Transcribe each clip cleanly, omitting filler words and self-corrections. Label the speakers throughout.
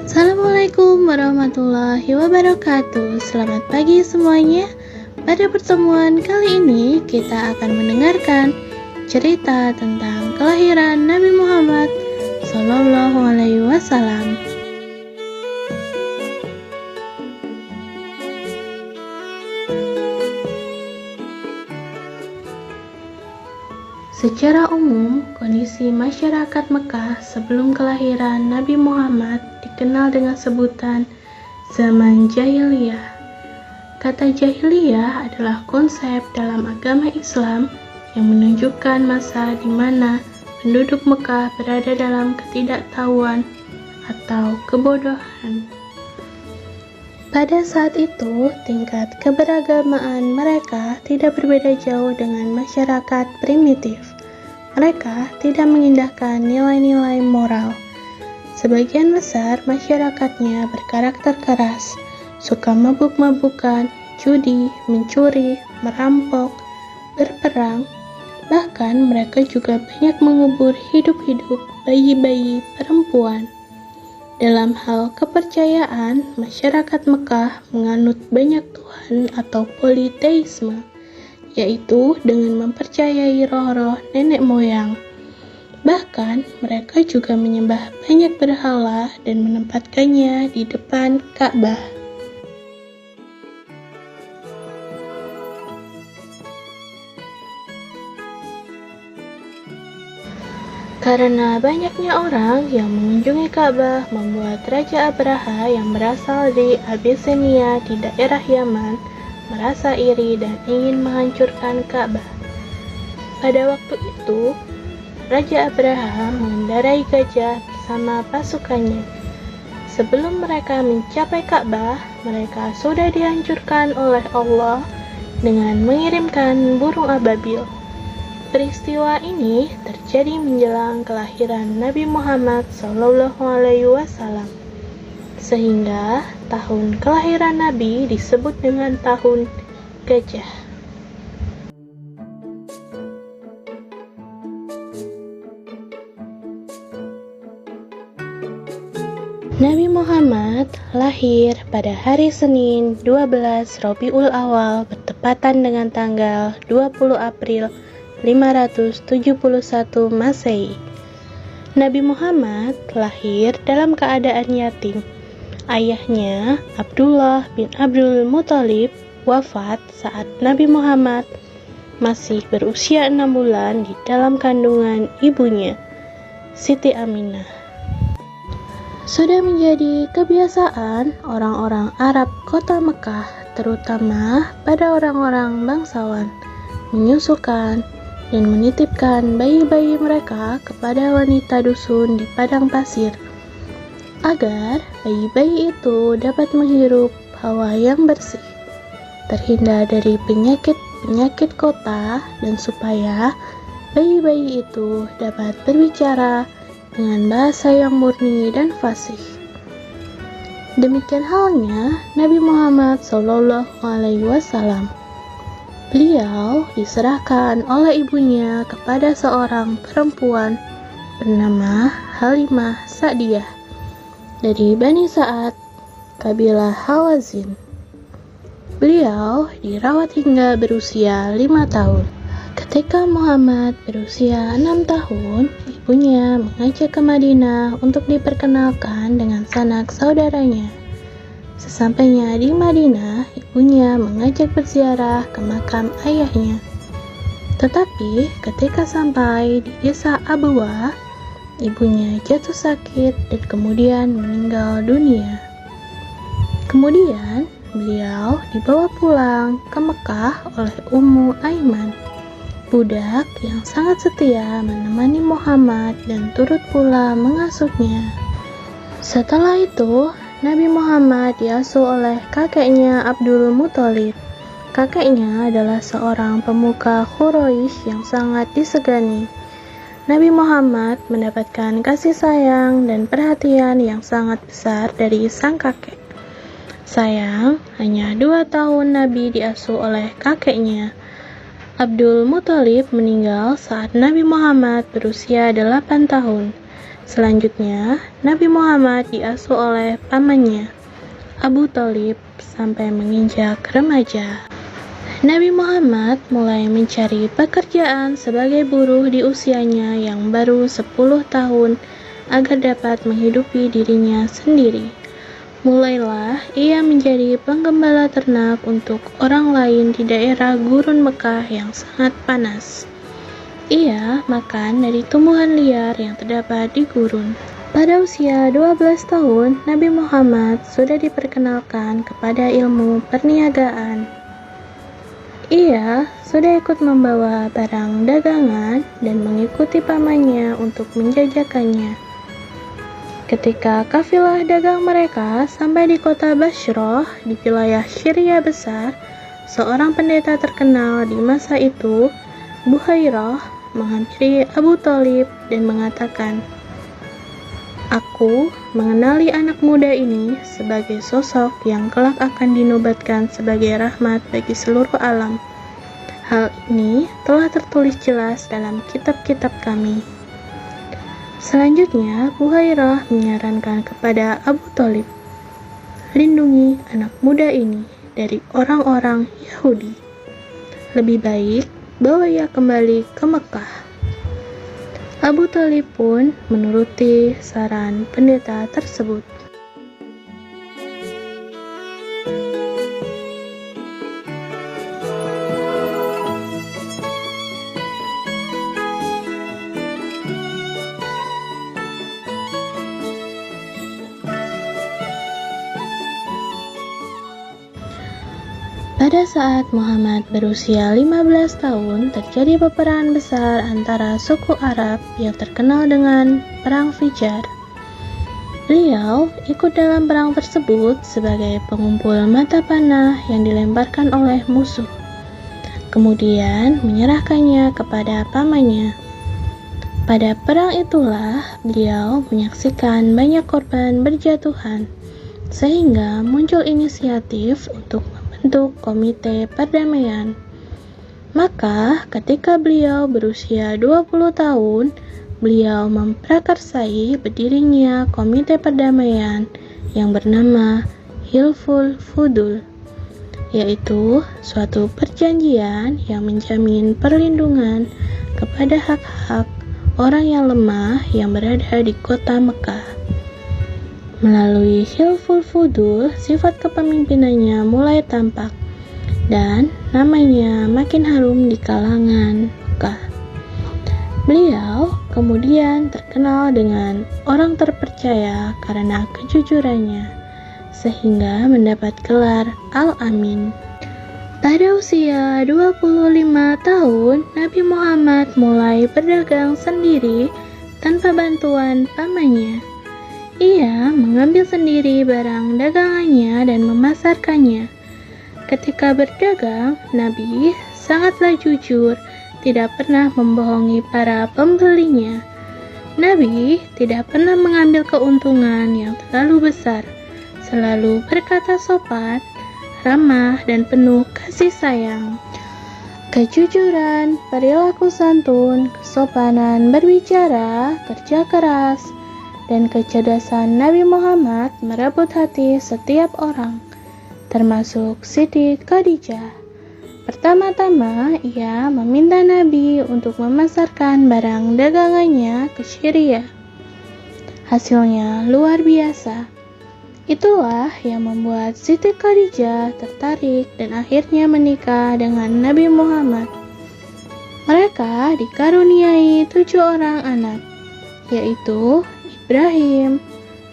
Speaker 1: Assalamualaikum warahmatullahi wabarakatuh. Selamat pagi semuanya. Pada pertemuan kali ini kita akan mendengarkan cerita tentang kelahiran Nabi Muhammad SAW. Secara umum, kondisi masyarakat Mekah sebelum kelahiran Nabi Muhammad dikenal dengan sebutan zaman jahiliyah. Kata jahiliyah adalah konsep dalam agama Islam yang menunjukkan masa di mana penduduk Mekah berada dalam ketidaktahuan atau kebodohan. Pada saat itu, tingkat keberagamaan mereka tidak berbeda jauh dengan masyarakat primitif. Mereka tidak mengindahkan nilai-nilai moral. Sebagian besar masyarakatnya berkarakter keras, suka mabuk-mabukan, judi, mencuri, merampok, berperang. Bahkan mereka juga banyak mengubur hidup-hidup bayi-bayi perempuan. Dalam hal kepercayaan, masyarakat Mekah menganut banyak Tuhan atau politeisme, yaitu dengan mempercayai roh-roh nenek moyang. Bahkan, mereka juga menyembah banyak berhala dan menempatkannya di depan Ka'bah. Karena banyaknya orang yang mengunjungi Ka'bah membuat Raja Abraha yang berasal dari Abyssinia di daerah Yaman merasa iri dan ingin menghancurkan Ka'bah. Pada waktu itu, Raja Abraha mengendarai gajah bersama pasukannya. Sebelum mereka mencapai Ka'bah, mereka sudah dihancurkan oleh Allah dengan mengirimkan burung ababil. Peristiwa ini terjadi menjelang kelahiran Nabi Muhammad SAW, sehingga tahun kelahiran Nabi disebut dengan tahun gajah. Nabi Muhammad lahir pada hari Senin 12 Rabiul Awal bertepatan dengan tanggal 20 April 571 Masehi. Nabi Muhammad lahir dalam keadaan yatim. Ayahnya, Abdullah bin Abdul Muthalib, wafat saat Nabi Muhammad masih berusia 6 bulan di dalam kandungan ibunya, Siti Aminah. Sudah menjadi kebiasaan orang-orang Arab kota Mekah, terutama pada orang-orang bangsawan, menyusukan dan menitipkan bayi-bayi mereka kepada wanita dusun di padang pasir, agar bayi-bayi itu dapat menghirup hawa yang bersih, terhindar dari penyakit-penyakit kota, dan supaya bayi-bayi itu dapat berbicara dengan bahasa yang murni dan fasih. Demikian halnya Nabi Muhammad SAW. Beliau diserahkan oleh ibunya kepada seorang perempuan bernama Halimah Sa'diyah dari Bani Sa'ad, kabilah Hawazin. Beliau dirawat hingga berusia 5 tahun. Ketika Muhammad berusia 6 tahun, ibunya mengajak ke Madinah untuk diperkenalkan dengan sanak saudaranya. Sesampainya di Madinah, ibunya mengajak berziarah ke makam ayahnya. Tetapi ketika sampai di desa Abwa, ibunya jatuh sakit dan kemudian meninggal dunia. Kemudian beliau dibawa pulang ke Mekah oleh Ummu Aiman, budak yang sangat setia menemani Muhammad dan turut pula mengasuhnya. Setelah itu, Nabi Muhammad diasuh oleh kakeknya Abdul Muthalib. Kakeknya adalah seorang pemuka Quraisy yang sangat disegani. Nabi Muhammad mendapatkan kasih sayang dan perhatian yang sangat besar dari sang kakek. Sayang, hanya 2 tahun Nabi diasuh oleh kakeknya. Abdul Muthalib meninggal saat Nabi Muhammad berusia 8 tahun. Selanjutnya, Nabi Muhammad diasuh oleh pamannya, Abu Thalib, sampai menginjak remaja. Nabi Muhammad mulai mencari pekerjaan sebagai buruh di usianya yang baru 10 tahun agar dapat menghidupi dirinya sendiri. Mulailah ia menjadi penggembala ternak untuk orang lain di daerah gurun Mekah yang sangat panas. Ia makan dari tumbuhan liar yang terdapat di gurun. Pada usia 12 tahun, Nabi Muhammad sudah diperkenalkan kepada ilmu perniagaan. Ia sudah ikut membawa barang dagangan dan mengikuti pamannya untuk menjajakannya. Ketika kafilah dagang mereka sampai di kota Bashrah di wilayah Syria besar, seorang pendeta terkenal di masa itu, Buhairah, menghampiri Abu Thalib dan mengatakan, "Aku mengenali anak muda ini sebagai sosok yang kelak akan dinobatkan sebagai rahmat bagi seluruh alam. Hal ini telah tertulis jelas dalam kitab-kitab kami." Selanjutnya, Buhairah menyarankan kepada Abu Thalib, "Lindungi anak muda ini dari orang-orang Yahudi. Lebih baik bawa ia kembali ke Mekah." Abu Thalib pun menuruti saran pendeta tersebut. Pada saat Muhammad berusia 15 tahun, terjadi peperangan besar antara suku Arab yang terkenal dengan Perang Fijar. Beliau ikut dalam perang tersebut sebagai pengumpul mata panah yang dilemparkan oleh musuh, kemudian menyerahkannya kepada pamannya. Pada perang itulah beliau menyaksikan banyak korban berjatuhan, sehingga muncul inisiatif untuk membentuk komite perdamaian. Maka ketika beliau berusia 20 tahun, beliau memprakarsai berdirinya komite perdamaian yang bernama Hilful Fudul, yaitu suatu perjanjian yang menjamin perlindungan kepada hak-hak orang yang lemah yang berada di kota Mekah. Melalui Hilful Fudul, sifat kepemimpinannya mulai tampak dan namanya makin harum di kalangan Mekah. Beliau kemudian terkenal dengan orang terpercaya karena kejujurannya, sehingga mendapat gelar Al-Amin. Pada usia 25 tahun, Nabi Muhammad mulai berdagang sendiri tanpa bantuan pamannya. Ia mengambil sendiri barang dagangannya dan memasarkannya. Ketika berdagang, Nabi sangatlah jujur, tidak pernah membohongi para pembelinya. Nabi tidak pernah mengambil keuntungan yang terlalu besar, selalu berkata sopan, ramah, dan penuh kasih sayang. Kejujuran, perilaku santun, kesopanan berbicara, kerja keras, dan kecerdasan Nabi Muhammad merebut hati setiap orang, termasuk Siti Khadijah. Pertama-tama, ia meminta Nabi untuk memasarkan barang dagangannya ke Syria. Hasilnya luar biasa. Itulah yang membuat Siti Khadijah tertarik dan akhirnya menikah dengan Nabi Muhammad. Mereka dikaruniai 7 orang anak, yaitu Ibrahim,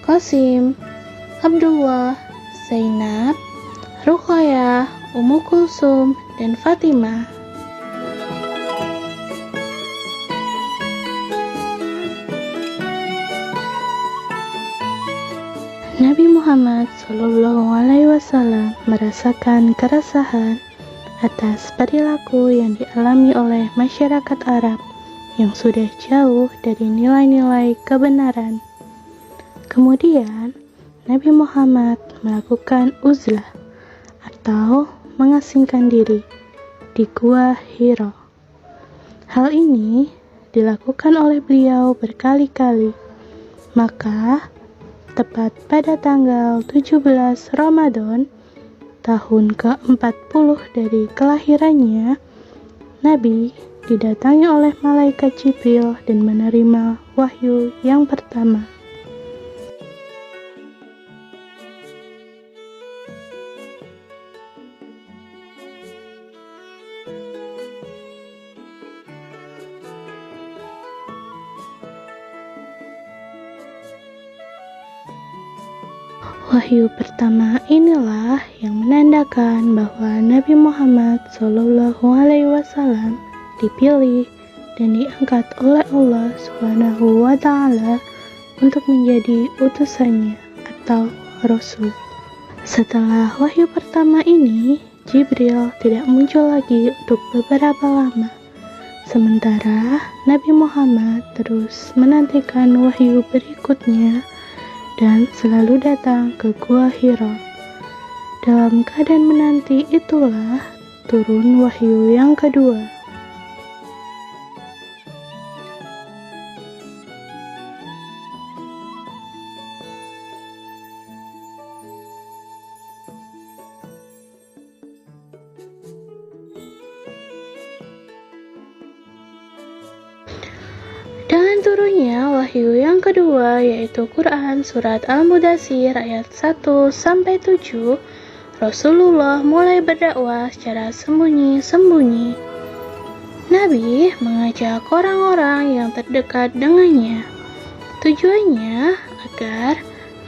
Speaker 1: Qasim, Abdullah, Zainab, Ruqayyah, Ummu Kulsum, dan Fatimah. Nabi Muhammad SAW merasakan keresahan atas perilaku yang dialami oleh masyarakat Arab yang sudah jauh dari nilai-nilai kebenaran. Kemudian, Nabi Muhammad melakukan uzlah atau mengasingkan diri di Gua Hira. Hal ini dilakukan oleh beliau berkali-kali. Maka, tepat pada tanggal 17 Ramadan, tahun ke-40 dari kelahirannya, Nabi didatangi oleh malaikat Jibril dan menerima wahyu yang pertama. Wahyu pertama inilah yang menandakan bahwa Nabi Muhammad SAW dipilih dan diangkat oleh Allah Subhanahu wa Ta'ala untuk menjadi utusannya atau Rasul. Setelah wahyu pertama ini, Jibril tidak muncul lagi untuk beberapa lama. Sementara Nabi Muhammad terus menantikan wahyu berikutnya dan selalu datang ke Gua Hira. Dalam keadaan menanti itulah turun wahyu yang kedua. Dengan turunnya wahyu yang kedua, yaitu Quran Surat Al-Mudaththir ayat 1-7, Rasulullah mulai berdakwah secara sembunyi-sembunyi. Nabi mengajak orang-orang yang terdekat dengannya. Tujuannya agar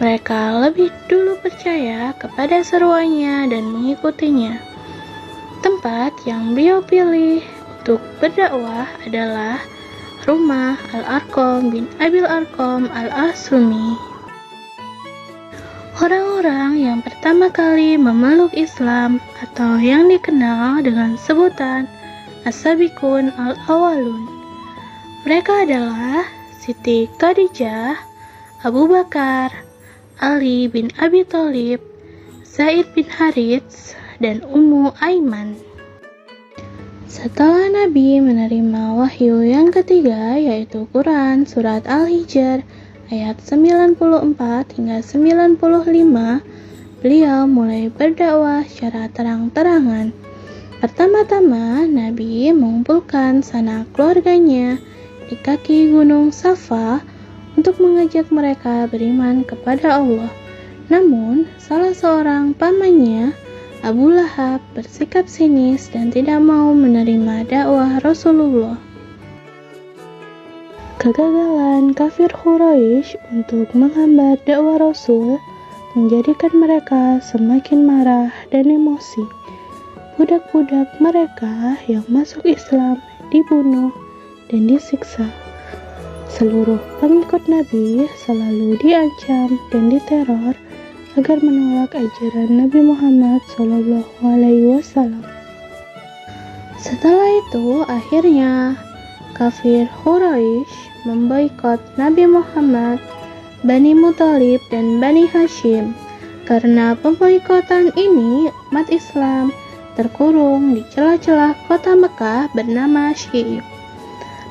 Speaker 1: mereka lebih dulu percaya kepada seruannya dan mengikutinya. Tempat yang beliau pilih untuk berdakwah adalah rumah Al-Arqam bin Abil Arqam Al-Asumi. Orang-orang yang pertama kali memeluk Islam atau yang dikenal dengan sebutan As-Sabiqun Al-Awwalun. Mereka adalah Siti Khadijah, Abu Bakar, Ali bin Abi Thalib, Zaid bin Harits, dan Ummu Aiman. Setelah Nabi menerima wahyu yang ketiga, yaitu Quran Surat Al-Hijr ayat 94 hingga 95, beliau mulai berdakwah secara terang-terangan. Pertama-tama, Nabi mengumpulkan sanak keluarganya di kaki Gunung Safa untuk mengajak mereka beriman kepada Allah. Namun, salah seorang pamannya, Abu Lahab, bersikap sinis dan tidak mau menerima dakwah Rasulullah. Kegagalan kafir Quraisy untuk menghambat dakwah Rasul menjadikan mereka semakin marah dan emosi. Budak-budak mereka yang masuk Islam dibunuh dan disiksa. Seluruh pengikut Nabi selalu diancam dan diteror agar menolak ajaran Nabi Muhammad SAW. Setelah itu, akhirnya kafir Quraisy memboikot Nabi Muhammad, Bani Muthalib, dan Bani Hashim. Karena pemboikotan ini, umat Islam terkurung di celah-celah kota Mekah bernama Syi'ib.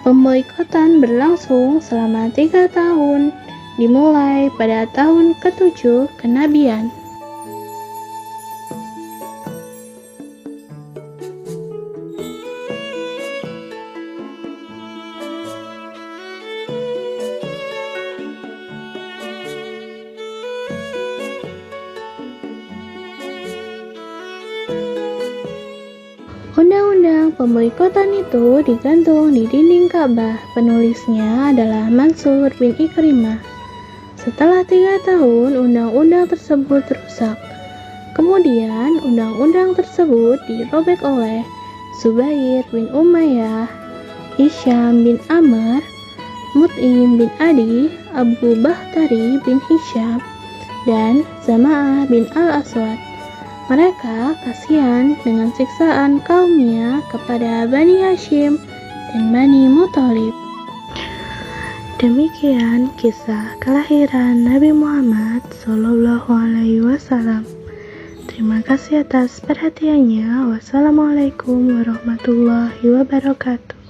Speaker 1: Pemboikotan berlangsung selama 3 tahun, dimulai pada tahun ke-7 kenabian. Undang-undang pemboikotan itu digantung di dinding Ka'bah. Penulisnya adalah Mansur bin Ikrimah. Setelah 3 tahun, undang-undang tersebut rusak. Kemudian, undang-undang tersebut dirobek oleh Zubair bin Umayyah, Hisham bin Amr, Mut'im bin Adi, Abu Bakhtari bin Hisham, dan Zama'ah bin Al-Aswad. Mereka kasihan dengan siksaan kaumnya kepada Bani Hashim dan Bani Muthalib. Demikian kisah kelahiran Nabi Muhammad SAW. Terima kasih atas perhatiannya. Wassalamualaikum warahmatullahi wabarakatuh.